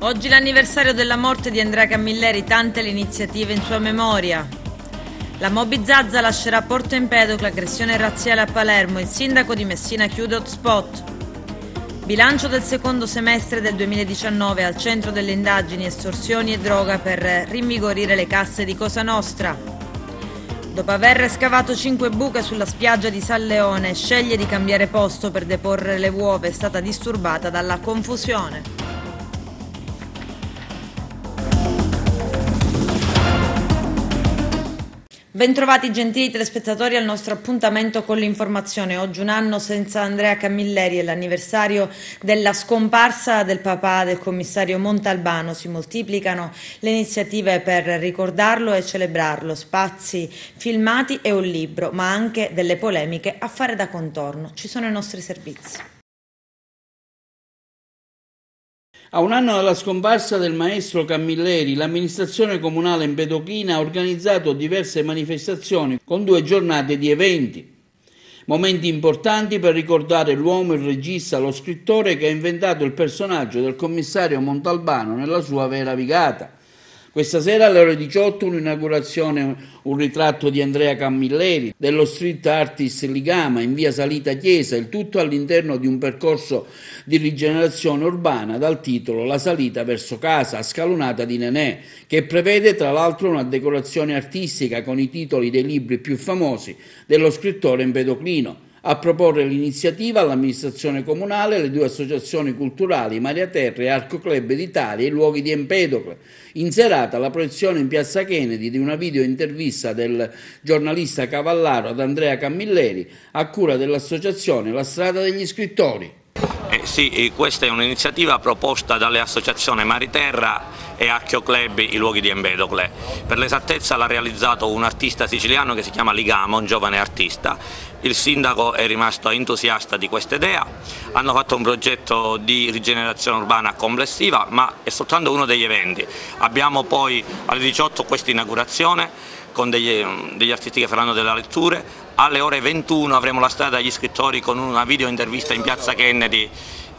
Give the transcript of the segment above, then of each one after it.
Oggi l'anniversario della morte di Andrea Camilleri, tante le iniziative in sua memoria. La Moby Zazza lascerà Porto Empedocle, aggressione razziale a Palermo, il sindaco di Messina chiude hotspot. Bilancio del secondo semestre del 2019, al centro delle indagini estorsioni e droga per rinvigorire le casse di Cosa Nostra. Dopo aver scavato 5 buche sulla spiaggia di San Leone, sceglie di cambiare posto per deporre le uova, è stata disturbata dalla confusione. Bentrovati gentili telespettatori al nostro appuntamento con l'informazione. Oggi un anno senza Andrea Camilleri, è l'anniversario della scomparsa del papà del commissario Montalbano. Si moltiplicano le iniziative per ricordarlo e celebrarlo, spazi filmati e un libro, ma anche delle polemiche a fare da contorno. Ci sono i nostri servizi. A un anno dalla scomparsa del maestro Camilleri, l'amministrazione comunale empedoclina ha organizzato diverse manifestazioni con 2 giornate di eventi. Momenti importanti per ricordare l'uomo, il regista, lo scrittore che ha inventato il personaggio del commissario Montalbano nella sua vera vigata. Questa sera alle ore 18 un'inaugurazione, un ritratto di Andrea Camilleri, dello street artist Ligama in via Salita Chiesa, il tutto all'interno di un percorso di rigenerazione urbana dal titolo La salita verso casa, a scalonata di Nenè, che prevede tra l'altro una decorazione artistica con i titoli dei libri più famosi dello scrittore empedoclino. A proporre l'iniziativa all'amministrazione comunale le 2 associazioni culturali Maria Terra e Arco Club d'Italia e i luoghi di Empedocle. In serata la proiezione in piazza Kennedy di una video intervista del giornalista Cavallaro ad Andrea Camilleri a cura dell'associazione La Strada degli Scrittori. Sì, questa è un'iniziativa proposta dalle associazioni Mariterra e Archio Club, i luoghi di Empedocle. Per l'esattezza l'ha realizzato un artista siciliano che si chiama Ligama, un giovane artista. Il sindaco è rimasto entusiasta di questa idea, hanno fatto un progetto di rigenerazione urbana complessiva, ma è soltanto uno degli eventi. Abbiamo poi alle 18 questa inaugurazione con degli artisti che faranno delle letture. Alle ore 21 avremo la strada degli scrittori con una video intervista in piazza Kennedy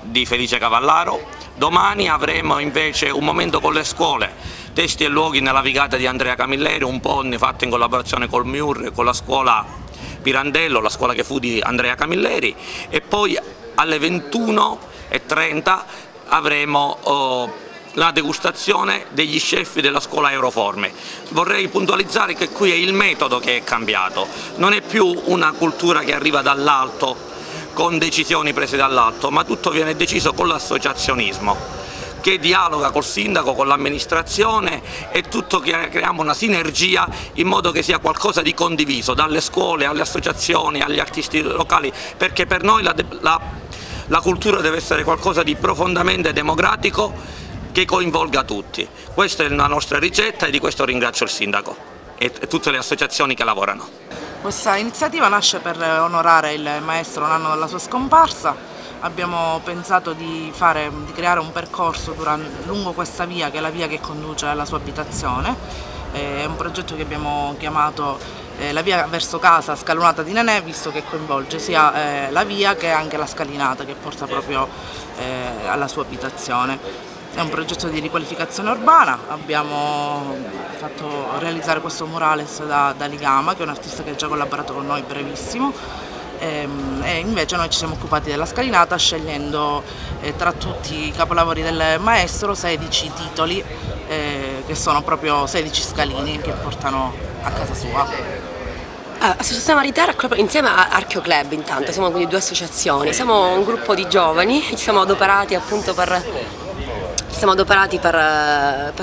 di Felice Cavallaro. Domani avremo invece un momento con le scuole, testi e luoghi nella vigata di Andrea Camilleri, un po' fatto in collaborazione col MIUR, con la scuola Pirandello, la scuola che fu di Andrea Camilleri, e poi alle 21:30 avremo la degustazione degli chef della scuola Euroforme. Vorrei puntualizzare che qui è il metodo che è cambiato, non è più una cultura che arriva dall'alto con decisioni prese dall'alto, ma tutto viene deciso con l'associazionismo, che dialoga col sindaco, con l'amministrazione, e tutto creiamo una sinergia in modo che sia qualcosa di condiviso dalle scuole alle associazioni, agli artisti locali, perché per noi la cultura deve essere qualcosa di profondamente democratico che coinvolga tutti. Questa è la nostra ricetta e di questo ringrazio il sindaco e tutte le associazioni che lavorano. Questa iniziativa nasce per onorare il maestro un anno dalla sua scomparsa. Abbiamo pensato di creare un percorso lungo questa via, che è la via che conduce alla sua abitazione. È un progetto che abbiamo chiamato la via verso casa, scalonata di Nenè, visto che coinvolge sia la via che anche la scalinata che porta proprio alla sua abitazione. È un progetto di riqualificazione urbana. Abbiamo fatto realizzare questo murales da Ligama, che è un artista che ha già collaborato con noi, brevissimo, e invece noi ci siamo occupati della scalinata, scegliendo tra tutti i capolavori del maestro 16 titoli, che sono proprio 16 scalini che portano a casa sua. Associazione Mariterra insieme a Archio Club, intanto siamo quindi 2 associazioni, siamo un gruppo di giovani, ci siamo adoperati appunto per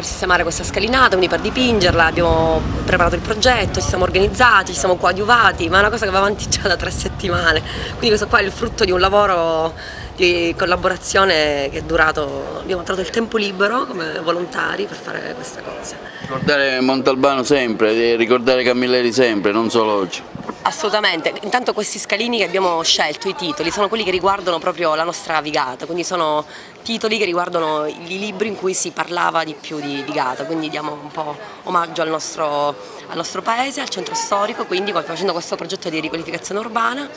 sistemare questa scalinata, quindi per dipingerla. Abbiamo preparato il progetto, ci siamo organizzati, ci siamo coadiuvati, ma è una cosa che va avanti già da 3 settimane, quindi questo qua è il frutto di un lavoro di collaborazione che è durato, abbiamo trovato il tempo libero come volontari per fare questa cosa. Ricordare Montalbano sempre, ricordare Camilleri sempre, non solo oggi. Assolutamente, intanto questi scalini che abbiamo scelto, i titoli, sono quelli che riguardano proprio la nostra vigata, quindi sono titoli che riguardano i libri in cui si parlava di più di Gata, quindi diamo un po' omaggio al nostro paese, al centro storico, quindi facendo questo progetto di riqualificazione urbana.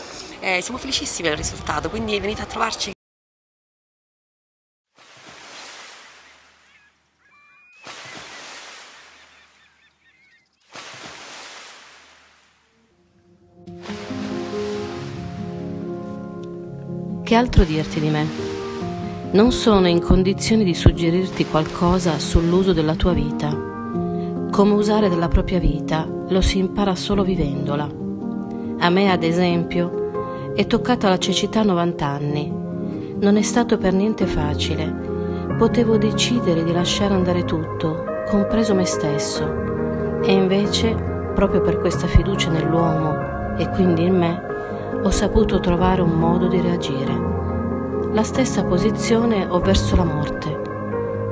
Siamo felicissimi del risultato, quindi venite a trovarci. Che altro dirti di me? Non sono in condizioni di suggerirti qualcosa sull'uso della tua vita. Come usare della propria vita lo si impara solo vivendola. A me, ad esempio, è toccata la cecità a 90 anni. Non è stato per niente facile. Potevo decidere di lasciare andare tutto, compreso me stesso. E invece, proprio per questa fiducia nell'uomo e quindi in me, ho saputo trovare un modo di reagire. La stessa posizione ho verso la morte.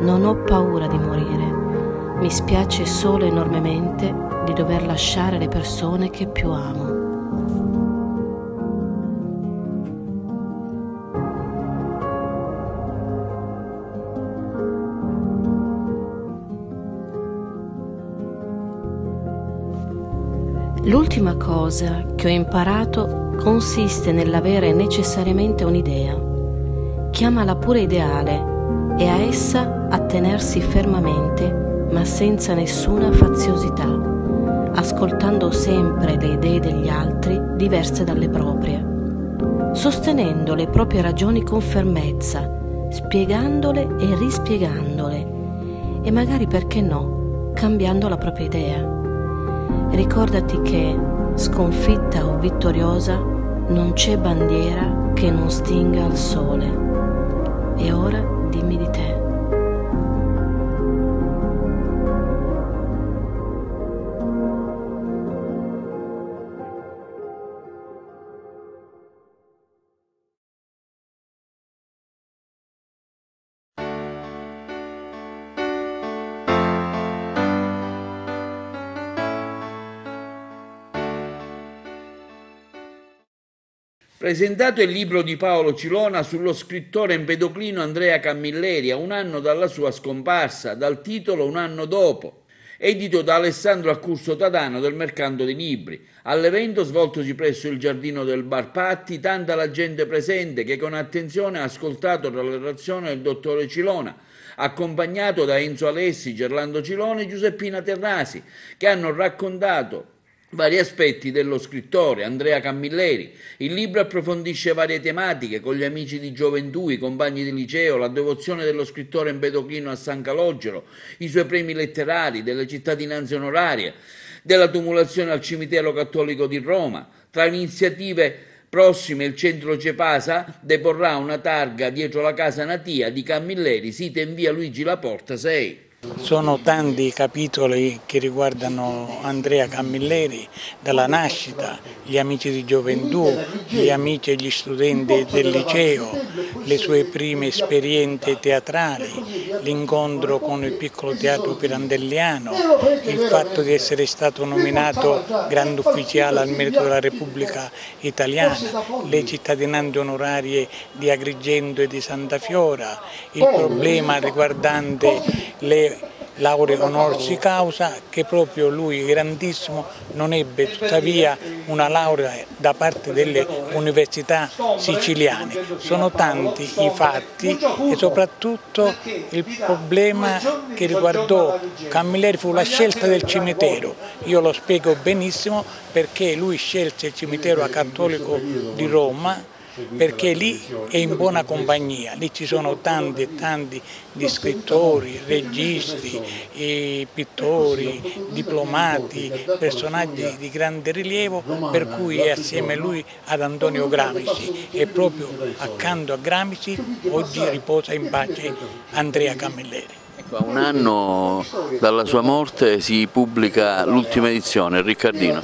Non ho paura di morire. Mi spiace solo enormemente di dover lasciare le persone che più amo. L'ultima cosa che ho imparato consiste nell'avere necessariamente un'idea. Chiamala pure ideale e a essa attenersi fermamente, ma senza nessuna faziosità, ascoltando sempre le idee degli altri diverse dalle proprie, sostenendo le proprie ragioni con fermezza, spiegandole e rispiegandole e magari, perché no, cambiando la propria idea. Ricordati che, sconfitta o vittoriosa, non c'è bandiera che non stinga al sole. E ora dimmi di te. Presentato il libro di Paolo Cilona sullo scrittore empedoclino Andrea Camilleri a un anno dalla sua scomparsa, dal titolo Un anno dopo, edito da Alessandro Accurso Tadano del Mercando dei Libri. All'evento svoltosi presso il giardino del Bar Patti, tanta la gente presente che con attenzione ha ascoltato la relazione del dottore Cilona, accompagnato da Enzo Alessi, Gerlando Cilone e Giuseppina Terrasi, che hanno raccontato vari aspetti dello scrittore Andrea Camilleri. Il libro approfondisce varie tematiche con gli amici di gioventù, i compagni di liceo, la devozione dello scrittore empedoclino a San Calogero, i suoi premi letterari, delle cittadinanze onorarie, della tumulazione al cimitero cattolico di Roma. Tra le iniziative prossime il centro Cepasa deporrà una targa dietro la casa natia di Camilleri, sita in via Luigi Laporta 6. Sono tanti i capitoli che riguardano Andrea Camilleri, dalla nascita, gli amici di gioventù, gli amici e gli studenti del liceo, le sue prime esperienze teatrali, l'incontro con il piccolo teatro pirandelliano, il fatto di essere stato nominato grande ufficiale al merito della Repubblica Italiana, le cittadinanze onorarie di Agrigento e di Santa Fiora, il problema riguardante le lauree honoris causa, che proprio lui, grandissimo, non ebbe tuttavia una laurea da parte delle università siciliane. Sono tanti i fatti e soprattutto il problema che riguardò Camilleri fu la scelta del cimitero. Io lo spiego benissimo perché lui scelse il cimitero cattolico di Roma, perché lì è in buona compagnia, lì ci sono tanti e tanti di scrittori, registi, pittori, diplomati, personaggi di grande rilievo, per cui è assieme a lui ad Antonio Gramsci e proprio accanto a Gramsci oggi riposa in pace Andrea Camilleri. A un anno dalla sua morte si pubblica l'ultima edizione, il Riccardino.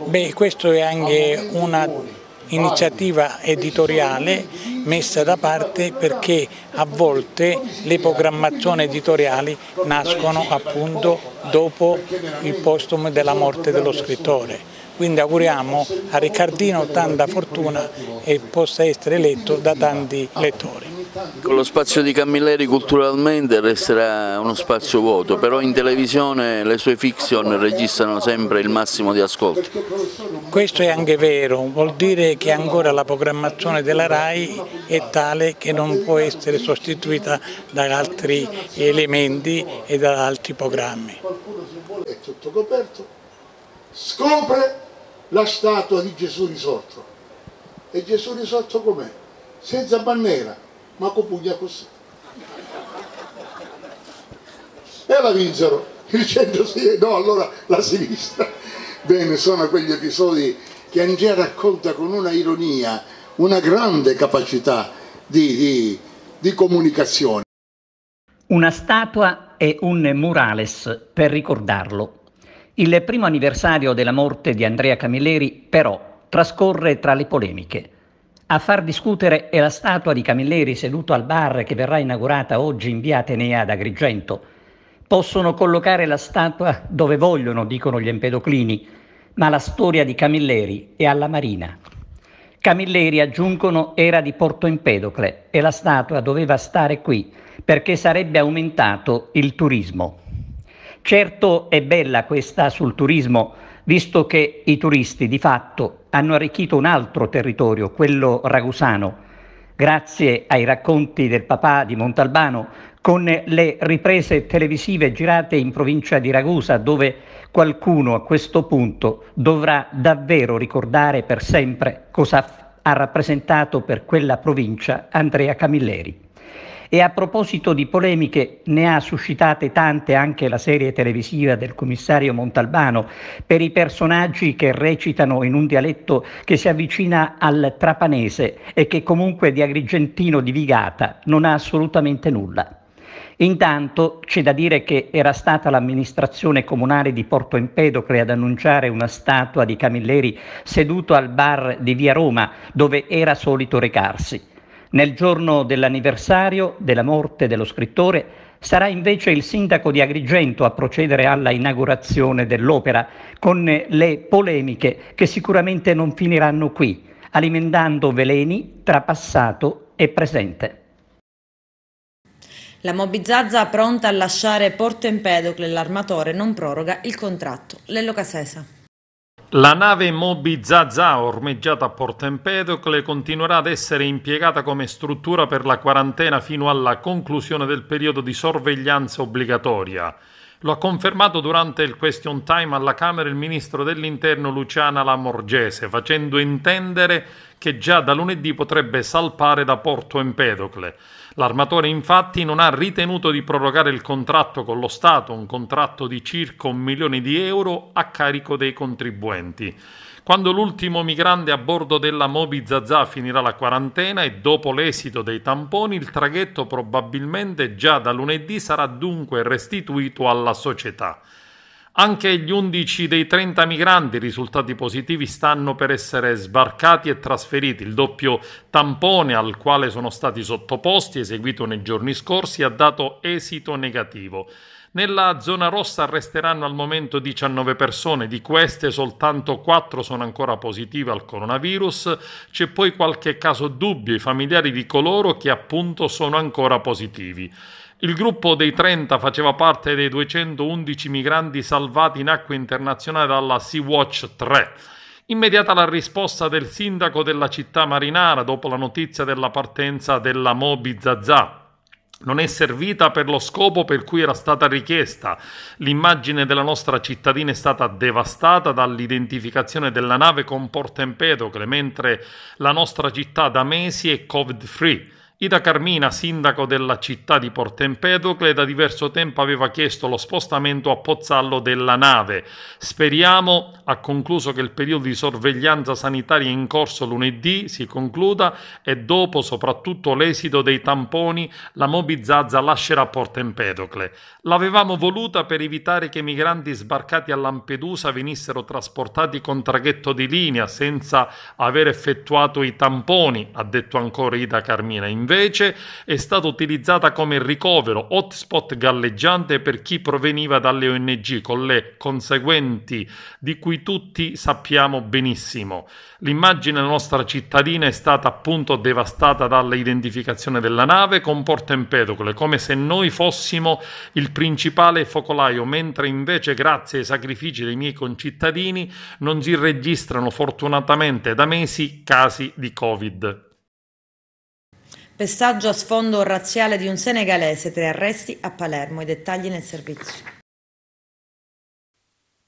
Beh, questo è anche una iniziativa editoriale messa da parte perché a volte le programmazioni editoriali nascono appunto dopo il postumo della morte dello scrittore. Quindi auguriamo a Riccardino tanta fortuna e possa essere letto da tanti lettori. Con lo spazio di Camilleri culturalmente resterà uno spazio vuoto, però in televisione le sue fiction registrano sempre il massimo di ascolti. Questo è anche vero, vuol dire che ancora la programmazione della RAI è tale che non può essere sostituita da altri elementi e da altri programmi. È tutto coperto, scopre la statua di Gesù risorto. E Gesù risorto com'è? senza bandiera, ma con puglia così. E la vinsero il centro-sinistra, no, allora la sinistra. Bene, sono quegli episodi che Andrea racconta con una ironia, una grande capacità di comunicazione. Una statua e un murales per ricordarlo. Il primo anniversario della morte di Andrea Camilleri, però, trascorre tra le polemiche. A far discutere è la statua di Camilleri seduto al bar che verrà inaugurata oggi in via Atenea ad Agrigento. Possono collocare la statua dove vogliono, dicono gli empedoclini, ma la storia di Camilleri è alla Marina. Camilleri, aggiungono, era di Porto Empedocle e la statua doveva stare qui perché sarebbe aumentato il turismo. Certo è bella questa sul turismo, visto che i turisti di fatto hanno arricchito un altro territorio, quello ragusano, grazie ai racconti del papà di Montalbano, con le riprese televisive girate in provincia di Ragusa, dove qualcuno a questo punto dovrà davvero ricordare per sempre cosa ha rappresentato per quella provincia Andrea Camilleri. E a proposito di polemiche, ne ha suscitate tante anche la serie televisiva del commissario Montalbano per i personaggi che recitano in un dialetto che si avvicina al trapanese e che comunque di agrigentino di Vigata non ha assolutamente nulla. Intanto c'è da dire che era stata l'amministrazione comunale di Porto Empedocle ad annunciare una statua di Camilleri seduto al bar di Via Roma, dove era solito recarsi. Nel giorno dell'anniversario della morte dello scrittore sarà invece il sindaco di Agrigento a procedere alla inaugurazione dell'opera, con le polemiche che sicuramente non finiranno qui, alimentando veleni tra passato e presente. La Moby Zazza pronta a lasciare Porto Empedocle, l'armatore non proroga il contratto. Lello Casesa. La nave Moby Zazza, ormeggiata a Porto Empedocle, continuerà ad essere impiegata come struttura per la quarantena fino alla conclusione del periodo di sorveglianza obbligatoria. Lo ha confermato durante il question time alla Camera il ministro dell'Interno Luciana Lamorgese, facendo intendere che già da lunedì potrebbe salpare da Porto Empedocle. L'armatore infatti non ha ritenuto di prorogare il contratto con lo Stato, un contratto di circa 1 milione di euro a carico dei contribuenti. Quando l'ultimo migrante a bordo della Moby Zazza finirà la quarantena e dopo l'esito dei tamponi, il traghetto probabilmente già da lunedì sarà dunque restituito alla società. Anche gli 11 dei 30 migranti risultati positivi stanno per essere sbarcati e trasferiti. Il doppio tampone al quale sono stati sottoposti, eseguito nei giorni scorsi, ha dato esito negativo. Nella zona rossa resteranno al momento 19 persone, di queste soltanto 4 sono ancora positive al coronavirus, c'è poi qualche caso dubbio, i familiari di coloro che appunto sono ancora positivi. Il gruppo dei 30 faceva parte dei 211 migranti salvati in acque internazionali dalla Sea-Watch 3. Immediata la risposta del sindaco della città marinara dopo la notizia della partenza della Moby Zazza. Non è servita per lo scopo per cui era stata richiesta. L'immagine della nostra cittadina è stata devastata dall'identificazione della nave con Porto Empedocle, mentre la nostra città da mesi è Covid-free. Ida Carmina, sindaco della città di Porto Empedocle, da diverso tempo aveva chiesto lo spostamento a Pozzallo della nave. Speriamo, ha concluso, che il periodo di sorveglianza sanitaria in corso lunedì si concluda e dopo, soprattutto l'esito dei tamponi, la Moby Zazza lascerà Porto Empedocle. L'avevamo voluta per evitare che i migranti sbarcati a Lampedusa venissero trasportati con traghetto di linea senza aver effettuato i tamponi, ha detto ancora Ida Carmina. Invece è stata utilizzata come ricovero, hotspot galleggiante per chi proveniva dalle ONG, con le conseguenti di cui tutti sappiamo benissimo. L'immagine della nostra cittadina è stata appunto devastata dall'identificazione della nave con Porto Empedocle, come se noi fossimo il principale focolaio, mentre invece grazie ai sacrifici dei miei concittadini non si registrano fortunatamente da mesi casi di Covid. Pestaggio a sfondo razziale di un senegalese, 3 arresti a Palermo, i dettagli nel servizio.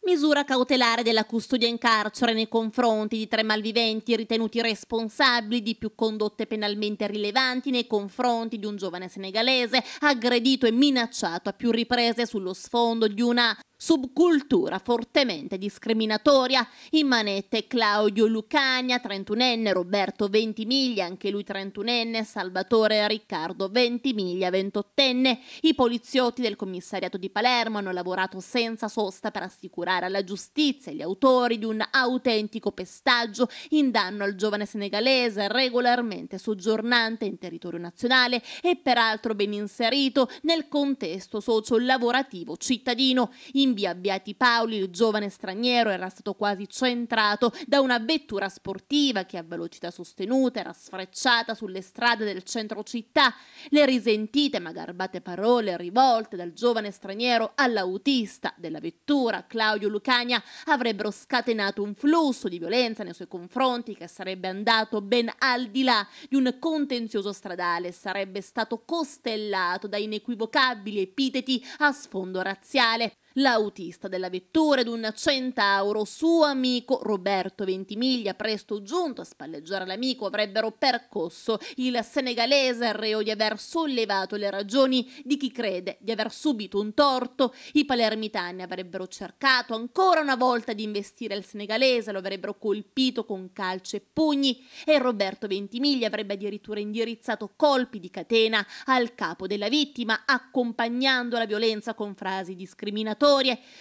Misura cautelare della custodia in carcere nei confronti di 3 malviventi ritenuti responsabili di più condotte penalmente rilevanti nei confronti di un giovane senegalese aggredito e minacciato a più riprese sullo sfondo di una subcultura fortemente discriminatoria. In manette Claudio Lucania, 31enne, Roberto Ventimiglia, anche lui 31enne, Salvatore Riccardo Ventimiglia, 28enne. I poliziotti del commissariato di Palermo hanno lavorato senza sosta per assicurare alla giustizia gli autori di un autentico pestaggio in danno al giovane senegalese regolarmente soggiornante in territorio nazionale e peraltro ben inserito nel contesto socio-lavorativo cittadino. In via Beati Paoli il giovane straniero era stato quasi centrato da una vettura sportiva che a velocità sostenuta era sfrecciata sulle strade del centro città. Le risentite ma garbate parole rivolte dal giovane straniero all'autista della vettura, Claudio Lucania, avrebbero scatenato un flusso di violenza nei suoi confronti che sarebbe andato ben al di là di un contenzioso stradale e sarebbe stato costellato da inequivocabili epiteti a sfondo razziale. L'autista della vettura ed un centauro, suo amico Roberto Ventimiglia, presto giunto a spalleggiare l'amico, avrebbero percosso il senegalese reo di aver sollevato le ragioni di chi crede di aver subito un torto. I palermitani avrebbero cercato ancora una volta di investire il senegalese, lo avrebbero colpito con calci e pugni e Roberto Ventimiglia avrebbe addirittura indirizzato colpi di catena al capo della vittima, accompagnando la violenza con frasi discriminatorie.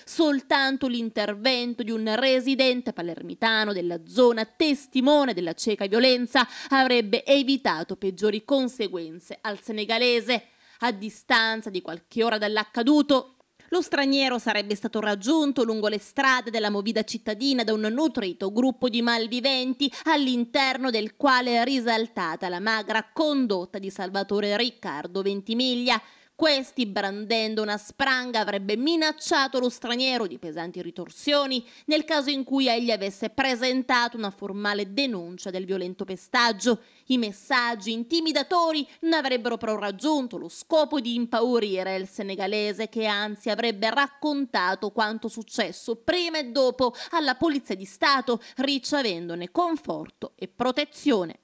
Soltanto l'intervento di un residente palermitano della zona, testimone della cieca violenza, avrebbe evitato peggiori conseguenze al senegalese. A distanza di qualche ora dall'accaduto, lo straniero sarebbe stato raggiunto lungo le strade della movida cittadina da un nutrito gruppo di malviventi, all'interno del quale è risaltata la magra condotta di Salvatore Riccardo Ventimiglia. Questi, brandendo una spranga, avrebbe minacciato lo straniero di pesanti ritorsioni nel caso in cui egli avesse presentato una formale denuncia del violento pestaggio. I messaggi intimidatori non avrebbero però raggiunto lo scopo di impaurire il senegalese, che anzi avrebbe raccontato quanto successo prima e dopo alla Polizia di Stato, ricevendone conforto e protezione.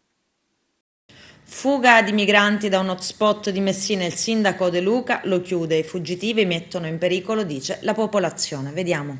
Fuga di migranti da un hotspot di Messina, il sindaco De Luca lo chiude, i fuggitivi mettono in pericolo, dice, la popolazione. Vediamo.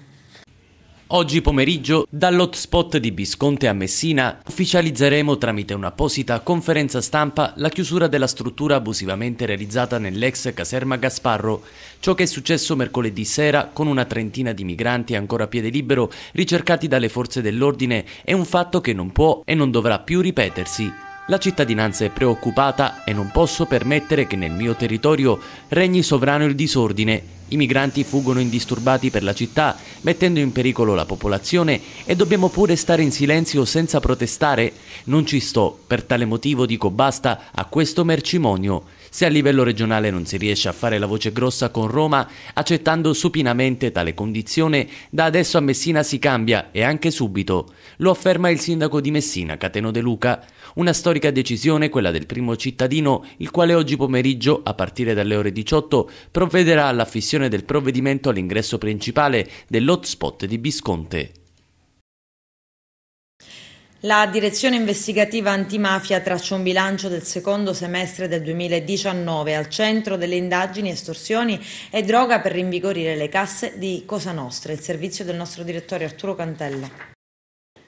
Oggi pomeriggio dall'hotspot di Bisconte a Messina ufficializzeremo tramite un'apposita conferenza stampa la chiusura della struttura abusivamente realizzata nell'ex caserma Gasparro. Ciò che è successo mercoledì sera con una trentina di migranti ancora a piede libero ricercati dalle forze dell'ordine è un fatto che non può e non dovrà più ripetersi. La cittadinanza è preoccupata e non posso permettere che nel mio territorio regni sovrano il disordine. I migranti fuggono indisturbati per la città, mettendo in pericolo la popolazione e dobbiamo pure stare in silenzio senza protestare? Non ci sto, per tale motivo dico basta a questo mercimonio. Se a livello regionale non si riesce a fare la voce grossa con Roma, accettando supinamente tale condizione, da adesso a Messina si cambia e anche subito. Lo afferma il sindaco di Messina, Cateno De Luca. Una storica decisione, quella del primo cittadino, il quale oggi pomeriggio, a partire dalle ore 18, provvederà all'affissione del provvedimento all'ingresso principale dell'hotspot di Bisconte. La direzione investigativa antimafia traccia un bilancio del secondo semestre del 2019, al centro delle indagini estorsioni e droga per rinvigorire le casse di Cosa Nostra, il servizio del nostro direttore Arturo Cantella.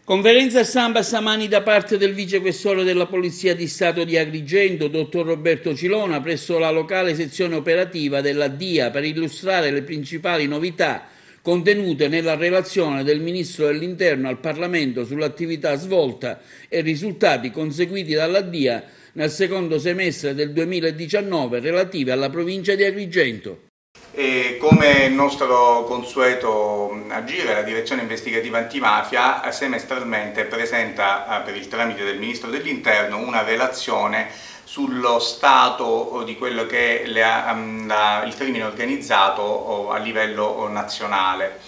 Conferenza stampa stamani da parte del vicequestore della Polizia di Stato di Agrigento, dottor Roberto Cilona, presso la locale sezione operativa della DIA per illustrare le principali novità contenute nella relazione del Ministro dell'Interno al Parlamento sull'attività svolta e risultati conseguiti dalla DIA nel secondo semestre del 2019 relative alla provincia di Agrigento. E come nostro consueto agire, la Direzione Investigativa Antimafia semestralmente presenta per il tramite del Ministro dell'Interno una relazione sullo stato di quello che è il crimine organizzato a livello nazionale.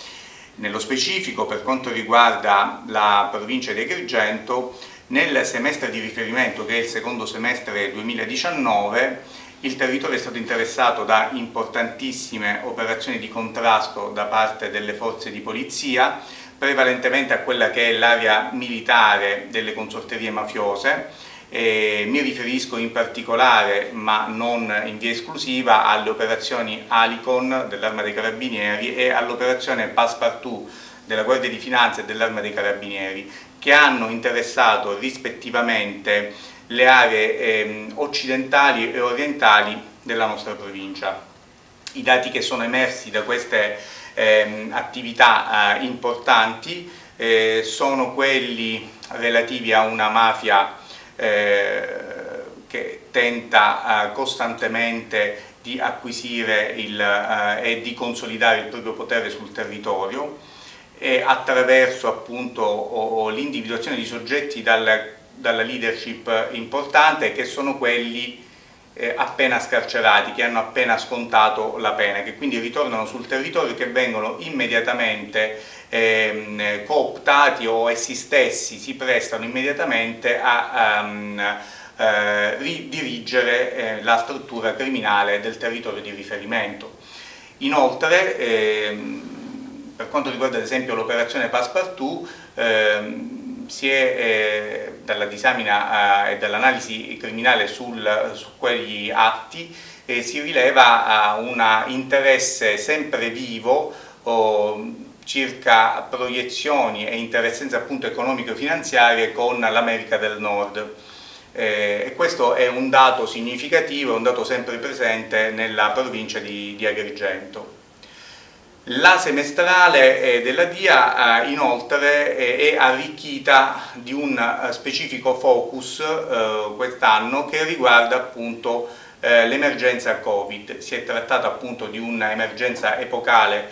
Nello specifico, per quanto riguarda la provincia di Agrigento, nel semestre di riferimento, che è il secondo semestre 2019, Il territorio è stato interessato da importantissime operazioni di contrasto da parte delle forze di polizia, prevalentemente a quella che è l'area militare delle consorterie mafiose. Mi riferisco in particolare, ma non in via esclusiva, alle operazioni Alicon dell'Arma dei Carabinieri e all'operazione Passepartout della Guardia di Finanza e dell'Arma dei Carabinieri, che hanno interessato rispettivamente le aree occidentali e orientali della nostra provincia. I dati che sono emersi da queste attività importanti sono quelli relativi a una mafia che tenta costantemente di acquisire e di consolidare il proprio potere sul territorio e attraverso appunto l'individuazione di soggetti dalla leadership importante, che sono quelli appena scarcerati, che hanno appena scontato la pena, che quindi ritornano sul territorio, che vengono immediatamente cooptati o essi stessi si prestano immediatamente a ridirigere la struttura criminale del territorio di riferimento. Inoltre, per quanto riguarda ad esempio l'operazione Passepartout, dalla disamina e dall'analisi criminale su quegli atti si rileva un interesse sempre vivo circa proiezioni e interessenze appunto economico-finanziarie con l'America del Nord. E questo è un dato significativo, è un dato sempre presente nella provincia di Agrigento. La semestrale della DIA inoltre è arricchita di un specifico focus quest'anno che riguarda appunto l'emergenza Covid. Si è trattato appunto di un'emergenza epocale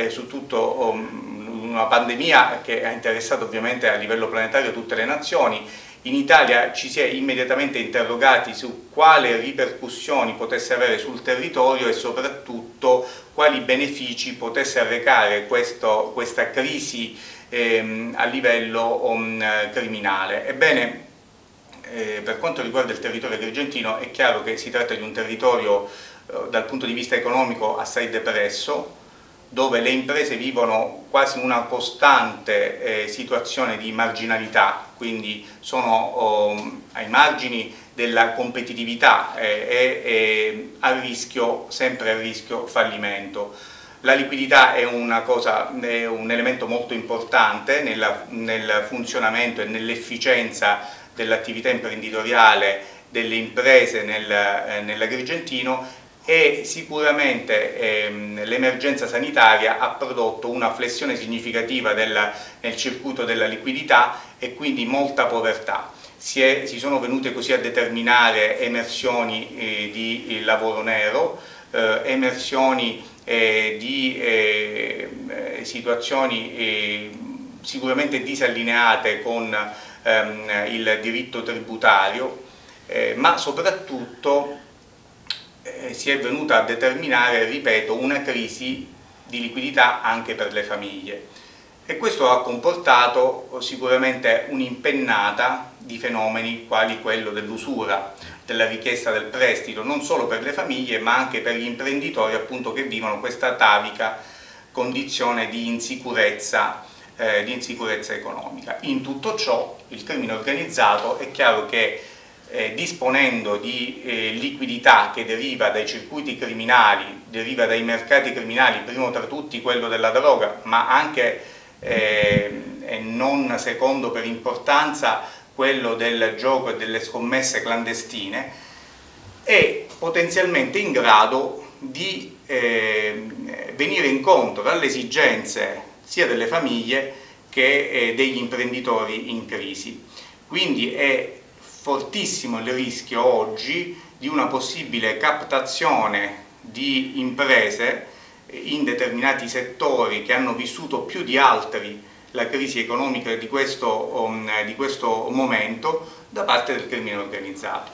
su tutto una pandemia che ha interessato ovviamente a livello planetario tutte le nazioni. In Italia ci si è immediatamente interrogati su quale ripercussioni potesse avere sul territorio e soprattutto quali benefici potesse arrecare questa crisi a livello criminale. Ebbene, per quanto riguarda il territorio agrigentino è chiaro che si tratta di un territorio dal punto di vista economico assai depresso, dove le imprese vivono quasi una costante situazione di marginalità, quindi sono ai margini della competitività e sempre a rischio fallimento. La liquidità è un elemento molto importante nel funzionamento e nell'efficienza dell'attività imprenditoriale delle imprese nell'Agrigentino, e sicuramente l'emergenza sanitaria ha prodotto una flessione significativa nel circuito della liquidità e quindi molta povertà. Si sono venute così a determinare emersioni di lavoro nero, emersioni di situazioni sicuramente disallineate con il diritto tributario, ma soprattutto si è venuta a determinare, ripeto, una crisi di liquidità anche per le famiglie, e questo ha comportato sicuramente un'impennata di fenomeni quali quello dell'usura, della richiesta del prestito, non solo per le famiglie ma anche per gli imprenditori appunto che vivono questa atavica condizione di insicurezza economica. In tutto ciò il crimine organizzato è chiaro che disponendo di liquidità che deriva dai circuiti criminali, deriva dai mercati criminali, primo tra tutti quello della droga, ma anche e non secondo per importanza quello del gioco e delle scommesse clandestine, è potenzialmente in grado di venire incontro alle esigenze sia delle famiglie che degli imprenditori in crisi. Quindi è fortissimo il rischio oggi di una possibile captazione di imprese in determinati settori che hanno vissuto più di altri la crisi economica di questo momento da parte del crimine organizzato.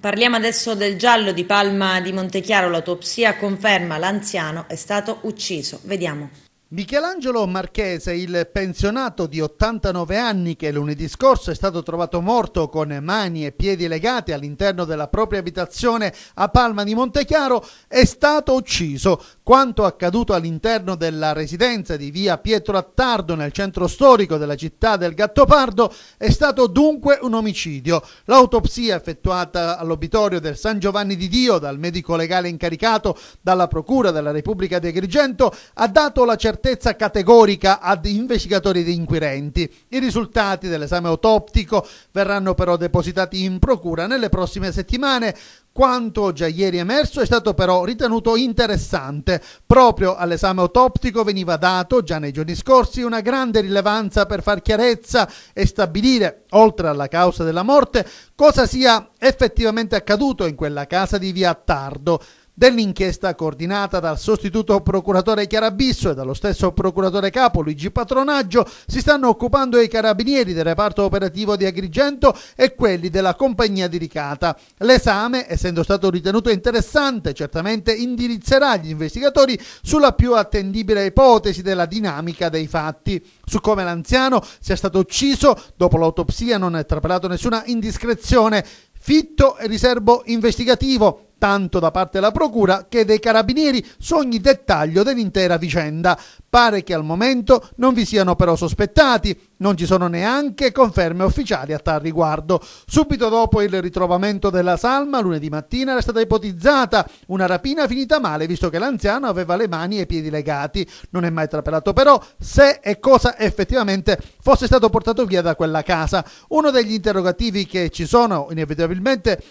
Parliamo adesso del giallo di Palma di Montechiaro. L'autopsia conferma l'anziano è stato ucciso. Vediamo. Michelangelo Marchese, il pensionato di 89 anni che lunedì scorso è stato trovato morto con mani e piedi legati all'interno della propria abitazione a Palma di Montechiaro, è stato ucciso. Quanto accaduto all'interno della residenza di via Pietro Attardo nel centro storico della città del Gattopardo è stato dunque un omicidio. L'autopsia effettuata all'obitorio del San Giovanni di Dio dal medico legale incaricato dalla Procura della Repubblica di Agrigento ha dato la certezza categorica ad investigatori ed inquirenti. I risultati dell'esame autoptico verranno però depositati in procura nelle prossime settimane. Quanto già ieri emerso è stato però ritenuto interessante. Proprio all'esame autoptico veniva dato, già nei giorni scorsi, una grande rilevanza per far chiarezza e stabilire, oltre alla causa della morte, cosa sia effettivamente accaduto in quella casa di via Attardo. Dell'inchiesta coordinata dal sostituto procuratore Chiarabisso e dallo stesso procuratore capo Luigi Patronaggio si stanno occupando i carabinieri del reparto operativo di Agrigento e quelli della compagnia di Licata. L'esame, essendo stato ritenuto interessante, certamente indirizzerà gli investigatori sulla più attendibile ipotesi della dinamica dei fatti. Su come l'anziano sia stato ucciso, dopo l'autopsia non è trapelato nessuna indiscrezione. Fitto e riservo investigativo, tanto da parte della Procura che dei Carabinieri, su ogni dettaglio dell'intera vicenda. Pare che al momento non vi siano però sospettati, non ci sono neanche conferme ufficiali a tal riguardo. Subito dopo il ritrovamento della salma, lunedì mattina, era stata ipotizzata una rapina finita male, visto che l'anziano aveva le mani e i piedi legati. Non è mai trapelato però se e cosa effettivamente fosse stato portato via da quella casa. Uno degli interrogativi che ci sono inevitabilmente: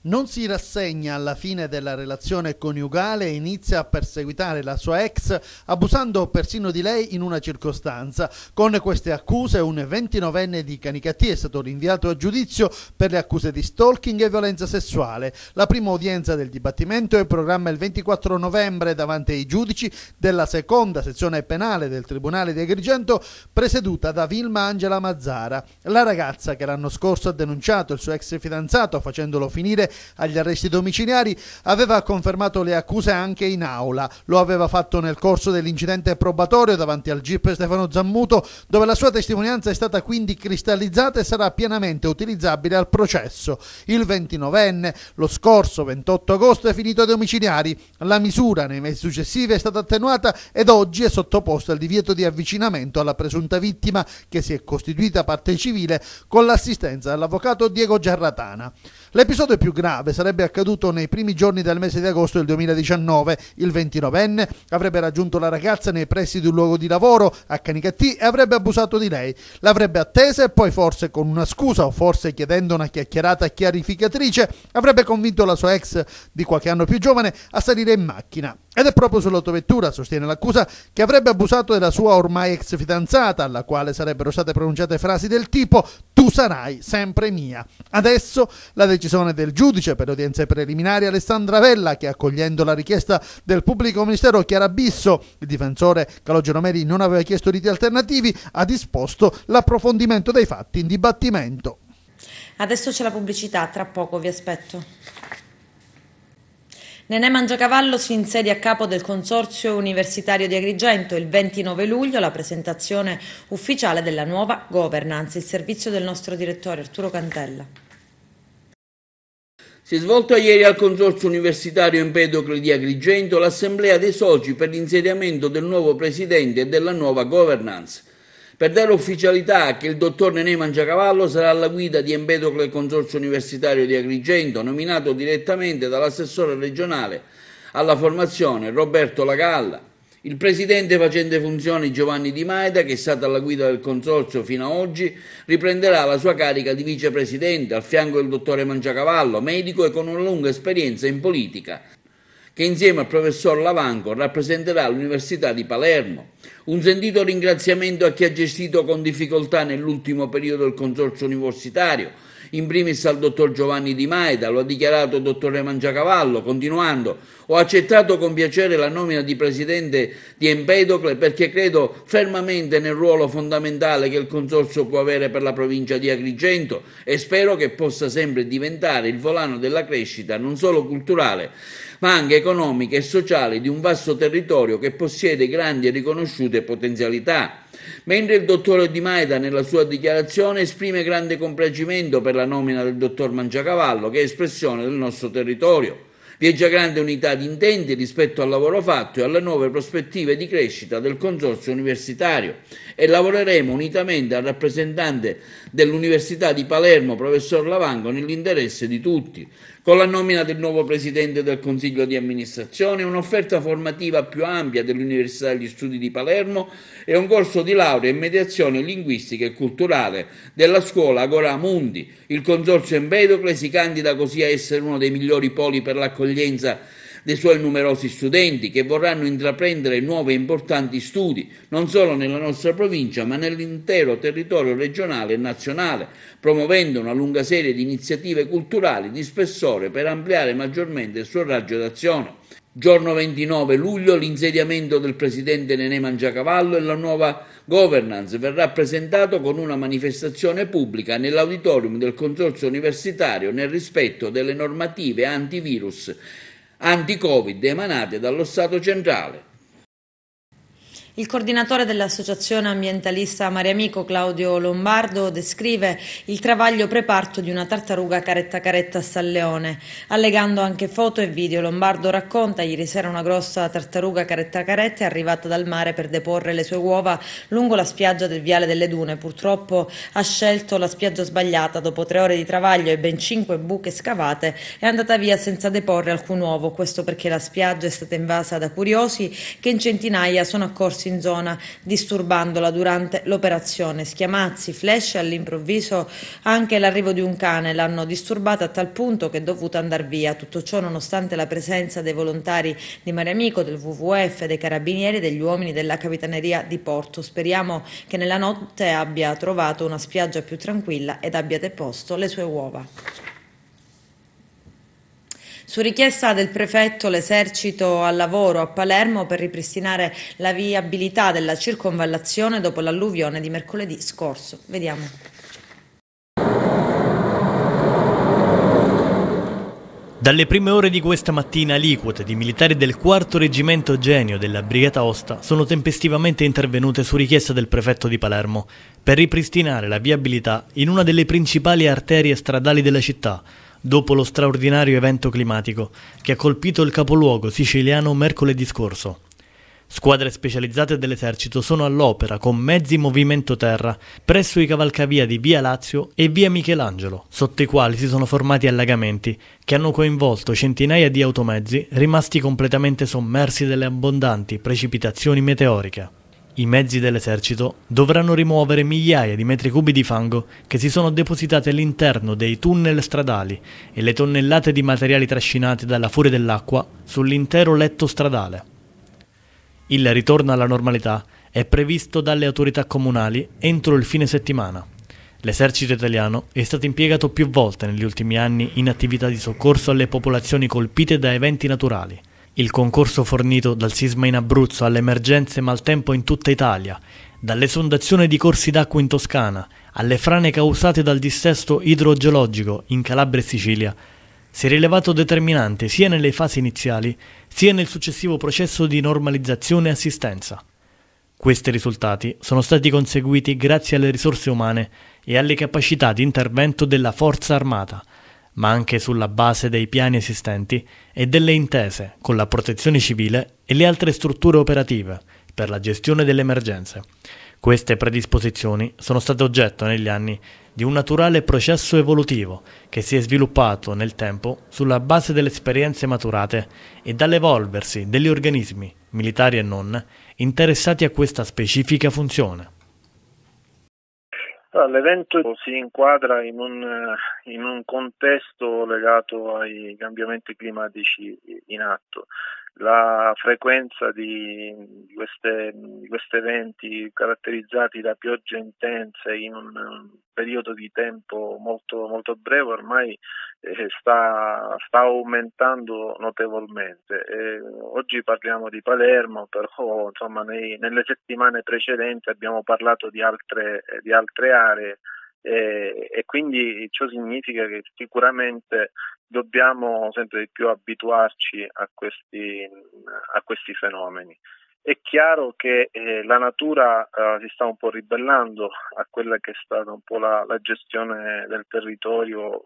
non si rassegna alla fine della relazione coniugale e inizia a perseguitare la sua ex, abusando persino di lei in una circostanza. Con queste accuse un 29enne di Canicattì è stato rinviato a giudizio per le accuse di stalking e violenza sessuale. La prima udienza del dibattimento è in programma il 24 novembre davanti ai giudici della seconda sezione penale del Tribunale di Agrigento, presieduta da Vilma Angela Mazzara. La ragazza, che l'anno scorso ha denunciato il suo ex fidanzato facendolo finire agli arresti domiciliari, aveva confermato le accuse anche in aula. Lo aveva fatto nel corso dell'incidente probatorio davanti al GIP Stefano Zammuto, dove la sua testimonianza è stata quindi cristallizzata e sarà pienamente utilizzabile al processo. Il 29enne lo scorso 28 agosto è finito ai domiciliari. La misura nei mesi successivi è stata attenuata ed oggi è sottoposta al divieto di avvicinamento alla presunta vittima, che si è costituita parte civile con l'assistenza dell'avvocato Diego Giarratana. L'episodio più grave sarebbe accaduto nei primi giorni del mese di agosto del 2019. Il 29enne avrebbe raggiunto la ragazza nei pressi di un luogo di lavoro a Canicattì e avrebbe abusato di lei. L'avrebbe attesa e poi, forse con una scusa o forse chiedendo una chiacchierata chiarificatrice, avrebbe convinto la sua ex di qualche anno più giovane a salire in macchina. Ed è proprio sull'autovettura, sostiene l'accusa, che avrebbe abusato della sua ormai ex fidanzata, alla quale sarebbero state pronunciate frasi del tipo «tu sarai sempre mia». Adesso la decisione del giudice per le udienze preliminari Alessandra Vella, che accogliendo la richiesta del pubblico ministero Chiarabisso, il difensore Calogero Meri non aveva chiesto riti alternativi, ha disposto l'approfondimento dei fatti in dibattimento. Adesso c'è la pubblicità, tra poco vi aspetto. Nenè Mangiacavallo si insedia a capo del Consorzio Universitario di Agrigento. Il 29 luglio la presentazione ufficiale della nuova governance, il servizio del nostro direttore Arturo Cantella. Si è svolta ieri al Consorzio Universitario Empedocle di Agrigento l'assemblea dei soci per l'insediamento del nuovo presidente e della nuova governance. Per dare ufficialità a che il dottor Nenè Mangiacavallo sarà alla guida di Empedocle Consorzio Universitario di Agrigento, nominato direttamente dall'assessore regionale alla formazione Roberto Lagalla. Il presidente facente funzioni Giovanni Di Maeda, che è stato alla guida del consorzio fino ad oggi, riprenderà la sua carica di vicepresidente al fianco del dottore Mangiacavallo, medico e con una lunga esperienza in politica, che insieme al professor Lavanco rappresenterà l'Università di Palermo. Un sentito ringraziamento a chi ha gestito con difficoltà nell'ultimo periodo il consorzio universitario, in primis al dottor Giovanni Di Maeda, lo ha dichiarato il dottore Mangiacavallo, continuando: ho accettato con piacere la nomina di presidente di Empedocle perché credo fermamente nel ruolo fondamentale che il consorzio può avere per la provincia di Agrigento e spero che possa sempre diventare il volano della crescita non solo culturale ma anche economiche e sociali di un vasto territorio che possiede grandi e riconosciute potenzialità. Mentre il dottor Di Maeda nella sua dichiarazione esprime grande compiacimento per la nomina del dottor Mangiacavallo, che è espressione del nostro territorio. Vi è già grande unità di intenti rispetto al lavoro fatto e alle nuove prospettive di crescita del consorzio universitario e lavoreremo unitamente al rappresentante dell'Università di Palermo, professor Lavango, nell'interesse di tutti. Con la nomina del nuovo presidente del Consiglio di amministrazione, un'offerta formativa più ampia dell'Università degli Studi di Palermo e un corso di laurea in mediazione linguistica e culturale della scuola Agora Mundi. Il Consorzio Empedocle si candida così a essere uno dei migliori poli per l'accoglienza dei suoi numerosi studenti che vorranno intraprendere nuovi e importanti studi, non solo nella nostra provincia, ma nell'intero territorio regionale e nazionale, promuovendo una lunga serie di iniziative culturali di spessore per ampliare maggiormente il suo raggio d'azione. Giorno 29 luglio l'insediamento del presidente Nenè Mangiacavallo e la nuova governance verrà presentato con una manifestazione pubblica nell'auditorium del Consorzio Universitario nel rispetto delle normative antivirus anti-Covid emanate dallo Stato centrale. Il coordinatore dell'associazione ambientalista Mariamico, Claudio Lombardo, descrive il travaglio preparto di una tartaruga caretta caretta a San Leone, allegando anche foto e video. Lombardo racconta: ieri sera una grossa tartaruga caretta caretta è arrivata dal mare per deporre le sue uova lungo la spiaggia del Viale delle Dune. Purtroppo ha scelto la spiaggia sbagliata. Dopo 3 ore di travaglio e ben 5 buche scavate è andata via senza deporre alcun uovo. Questo perché la spiaggia è stata invasa da curiosi che in centinaia sono accorsi in zona disturbandola durante l'operazione. Schiamazzi, flash e all'improvviso anche l'arrivo di un cane l'hanno disturbata a tal punto che è dovuta andare via. Tutto ciò nonostante la presenza dei volontari di Mariamico, del WWF, dei carabinieri e degli uomini della Capitaneria di Porto. Speriamo che nella notte abbia trovato una spiaggia più tranquilla ed abbia deposto le sue uova. Su richiesta del prefetto, l'esercito al lavoro a Palermo per ripristinare la viabilità della circonvallazione dopo l'alluvione di mercoledì scorso. Vediamo. Dalle prime ore di questa mattina aliquote di militari del 4° Reggimento Genio della Brigata Osta sono tempestivamente intervenute su richiesta del prefetto di Palermo per ripristinare la viabilità in una delle principali arterie stradali della città, dopo lo straordinario evento climatico che ha colpito il capoluogo siciliano mercoledì scorso. Squadre specializzate dell'esercito sono all'opera con mezzi movimento terra presso i cavalcavia di Via Lazio e Via Michelangelo, sotto i quali si sono formati allagamenti che hanno coinvolto centinaia di automezzi rimasti completamente sommersi dalle abbondanti precipitazioni meteoriche. I mezzi dell'esercito dovranno rimuovere migliaia di metri cubi di fango che si sono depositati all'interno dei tunnel stradali e le tonnellate di materiali trascinati dalla furia dell'acqua sull'intero letto stradale. Il ritorno alla normalità è previsto dalle autorità comunali entro il fine settimana. L'esercito italiano è stato impiegato più volte negli ultimi anni in attività di soccorso alle popolazioni colpite da eventi naturali. Il concorso fornito dal sisma in Abruzzo alle emergenze maltempo in tutta Italia, dall'esondazione di corsi d'acqua in Toscana alle frane causate dal dissesto idrogeologico in Calabria e Sicilia, si è rilevato determinante sia nelle fasi iniziali sia nel successivo processo di normalizzazione e assistenza. Questi risultati sono stati conseguiti grazie alle risorse umane e alle capacità di intervento della Forza Armata, ma anche sulla base dei piani esistenti e delle intese con la Protezione Civile e le altre strutture operative per la gestione delle emergenze. Queste predisposizioni sono state oggetto negli anni di un naturale processo evolutivo che si è sviluppato nel tempo sulla base delle esperienze maturate e dall'evolversi degli organismi, militari e non, interessati a questa specifica funzione. L'evento si inquadra in un contesto legato ai cambiamenti climatici in atto. La frequenza di questi eventi caratterizzati da piogge intense in un periodo di tempo molto, molto breve ormai sta aumentando notevolmente. Oggi parliamo di Palermo, però insomma nelle settimane precedenti abbiamo parlato di altre aree e quindi ciò significa che sicuramente dobbiamo sempre di più abituarci a questi fenomeni. È chiaro che la natura si sta un po' ribellando a quella che è stata un po' la gestione del territorio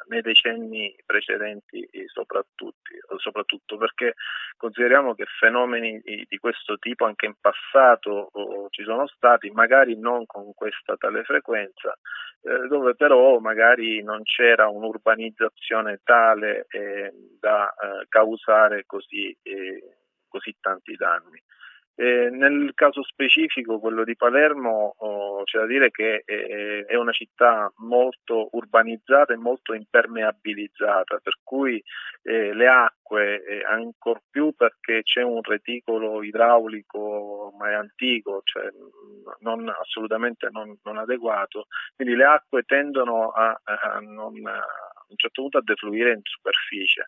nei decenni precedenti, soprattutto perché consideriamo che fenomeni di questo tipo anche in passato ci sono stati, magari non con questa tale frequenza, dove però magari non c'era un'urbanizzazione tale da causare così tanti danni. Nel caso specifico, quello di Palermo, c'è da dire che è una città molto urbanizzata e molto impermeabilizzata, per cui le acque, ancor più perché c'è un reticolo idraulico ma è antico, cioè assolutamente non adeguato, quindi le acque tendono a un certo punto a defluire in superficie.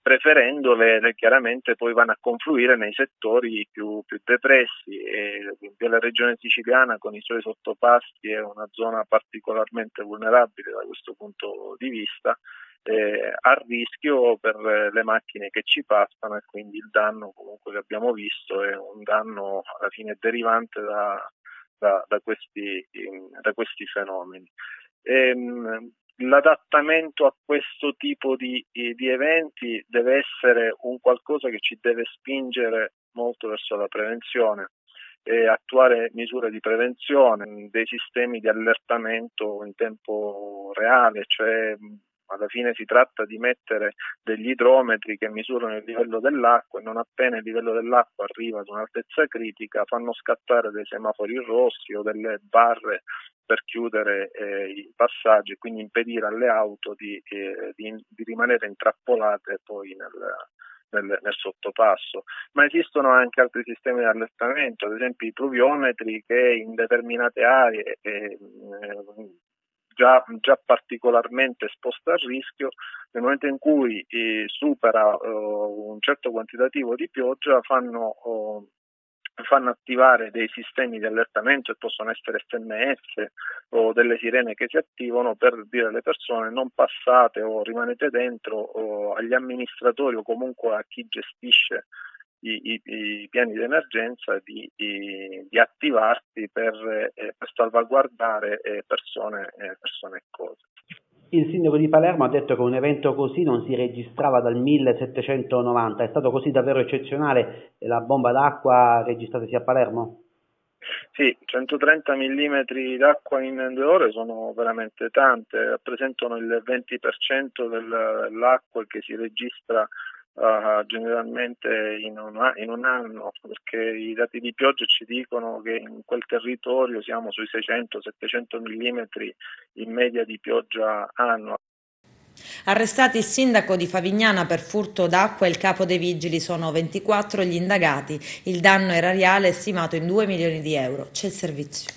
Preferendole chiaramente poi vanno a confluire nei settori più depressi, e la regione siciliana con i suoi sottopassi è una zona particolarmente vulnerabile da questo punto di vista, a rischio per le macchine che ci passano, e quindi il danno comunque che abbiamo visto è un danno alla fine derivante da questi fenomeni. L'adattamento a questo tipo di eventi deve essere un qualcosa che ci deve spingere molto verso la prevenzione, attuare misure di prevenzione, dei sistemi di allertamento in tempo reale, cioè alla fine si tratta di mettere degli idrometri che misurano il livello dell'acqua, e non appena il livello dell'acqua arriva ad un'altezza critica fanno scattare dei semafori rossi o delle barre per chiudere i passaggi e quindi impedire alle auto di rimanere intrappolate poi nel sottopasso. Ma esistono anche altri sistemi di allertamento, ad esempio i pluviometri, che in determinate aree già particolarmente esposte al rischio, nel momento in cui supera un certo quantitativo di pioggia fanno attivare dei sistemi di allertamento, e possono essere SMS o delle sirene che si attivano per dire alle persone: non passate o rimanete dentro, o agli amministratori o comunque a chi gestisce i piani di emergenza di attivarsi per salvaguardare persone e cose. Il sindaco di Palermo ha detto che un evento così non si registrava dal 1790, è stato così davvero eccezionale la bomba d'acqua registrata a Palermo? Sì, 130 mm d'acqua in 2 ore sono veramente tante, rappresentano il 20% dell'acqua che si registra generalmente in un anno, perché i dati di pioggia ci dicono che in quel territorio siamo sui 600-700 mm in media di pioggia annua. Arrestati il sindaco di Favignana per furto d'acqua e il capo dei vigili, sono 24 gli indagati. Il danno erariale è stimato in 2 milioni di euro. C'è il servizio.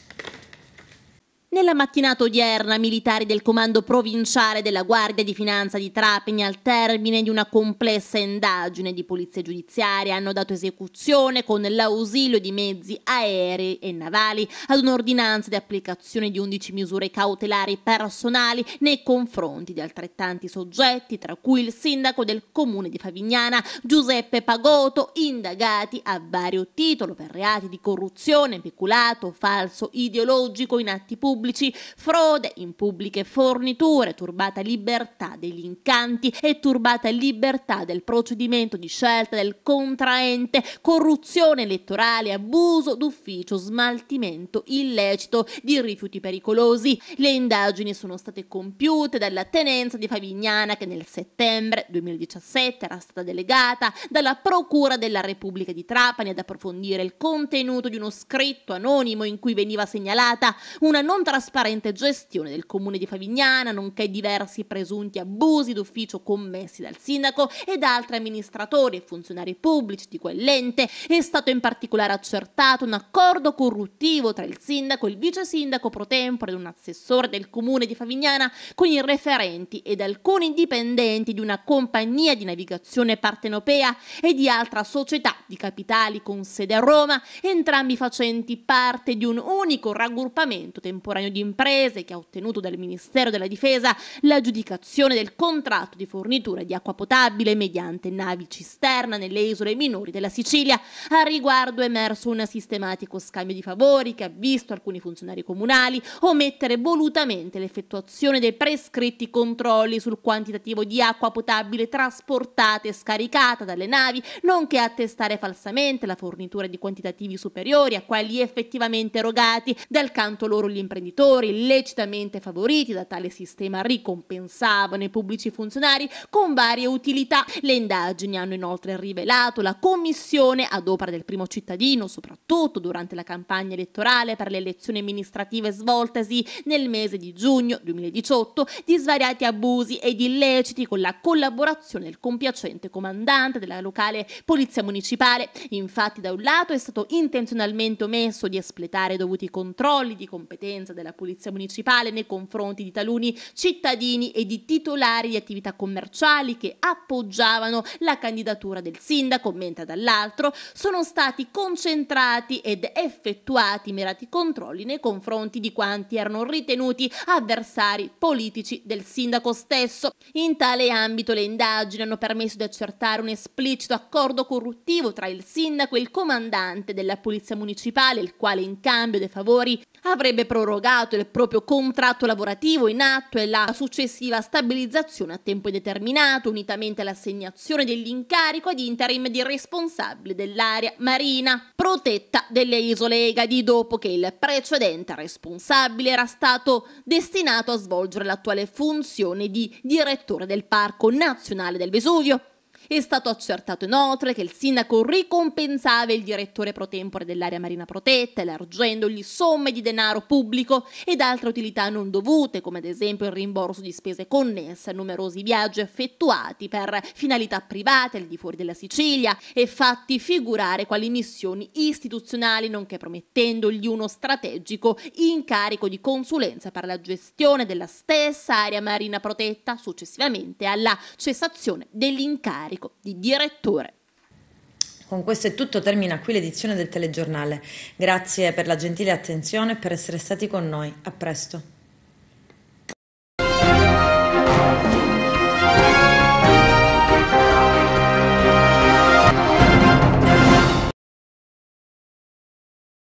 Nella mattinata odierna, militari del comando provinciale della Guardia di Finanza di Trapani, al termine di una complessa indagine di polizia giudiziaria, hanno dato esecuzione con l'ausilio di mezzi aerei e navali ad un'ordinanza di applicazione di 11 misure cautelari personali nei confronti di altrettanti soggetti, tra cui il sindaco del comune di Favignana, Giuseppe Pagotto, indagati a vario titolo per reati di corruzione, peculato, falso ideologico in atti pubblici, frode in pubbliche forniture, turbata libertà degli incanti e turbata libertà del procedimento di scelta del contraente, corruzione elettorale, abuso d'ufficio, smaltimento illecito di rifiuti pericolosi. Le indagini sono state compiute dalla tenenza di Favignana, che nel settembre 2017 era stata delegata dalla Procura della Repubblica di Trapani ad approfondire il contenuto di uno scritto anonimo in cui veniva segnalata una non trasparente gestione del comune di Favignana, nonché diversi presunti abusi d'ufficio commessi dal sindaco e da altri amministratori e funzionari pubblici di quell'ente. È stato in particolare accertato un accordo corruttivo tra il sindaco, il vice sindaco pro tempore ed un assessore del comune di Favignana con i referenti ed alcuni dipendenti di una compagnia di navigazione partenopea e di altra società di capitali con sede a Roma, entrambi facenti parte di un unico raggruppamento temporaneamente temporaneo di imprese che ha ottenuto dal Ministero della Difesa l'aggiudicazione del contratto di fornitura di acqua potabile mediante navi cisterna nelle isole minori della Sicilia. A riguardo è emerso un sistematico scambio di favori che ha visto alcuni funzionari comunali omettere volutamente l'effettuazione dei prescritti controlli sul quantitativo di acqua potabile trasportata e scaricata dalle navi, nonché attestare falsamente la fornitura di quantitativi superiori a quelli effettivamente erogati. Dal canto loro gli imprenditori, illecitamente favoriti da tale sistema, ricompensavano i pubblici funzionari con varie utilità. Le indagini hanno inoltre rivelato la commissione ad opera del primo cittadino, soprattutto durante la campagna elettorale per le elezioni amministrative svoltasi nel mese di giugno 2018, di svariati abusi ed illeciti con la collaborazione del compiacente comandante della locale polizia municipale. Infatti, da un lato è stato intenzionalmente omesso di espletare i dovuti controlli di competenza della polizia municipale nei confronti di taluni cittadini e di titolari di attività commerciali che appoggiavano la candidatura del sindaco, mentre dall'altro sono stati concentrati ed effettuati mirati controlli nei confronti di quanti erano ritenuti avversari politici del sindaco stesso. In tale ambito le indagini hanno permesso di accertare un esplicito accordo corruttivo tra il sindaco e il comandante della polizia municipale, il quale in cambio dei favori avrebbe prorogato il proprio contratto lavorativo in atto e la successiva stabilizzazione a tempo indeterminato, unitamente all'assegnazione dell'incarico ad interim di responsabile dell'area marina protetta delle isole Egadi, dopo che il precedente responsabile era stato destinato a svolgere l'attuale funzione di direttore del Parco Nazionale del Vesuvio. È stato accertato inoltre che il sindaco ricompensava il direttore pro tempore dell'area marina protetta, elargendogli somme di denaro pubblico ed altre utilità non dovute, come ad esempio il rimborso di spese connesse a numerosi viaggi effettuati per finalità private al di fuori della Sicilia e fatti figurare quali missioni istituzionali, nonché promettendogli uno strategico incarico di consulenza per la gestione della stessa area marina protetta, successivamente alla cessazione dell'incarico di direttore. Con questo è tutto, termina qui l'edizione del telegiornale. Grazie per la gentile attenzione e per essere stati con noi. A presto.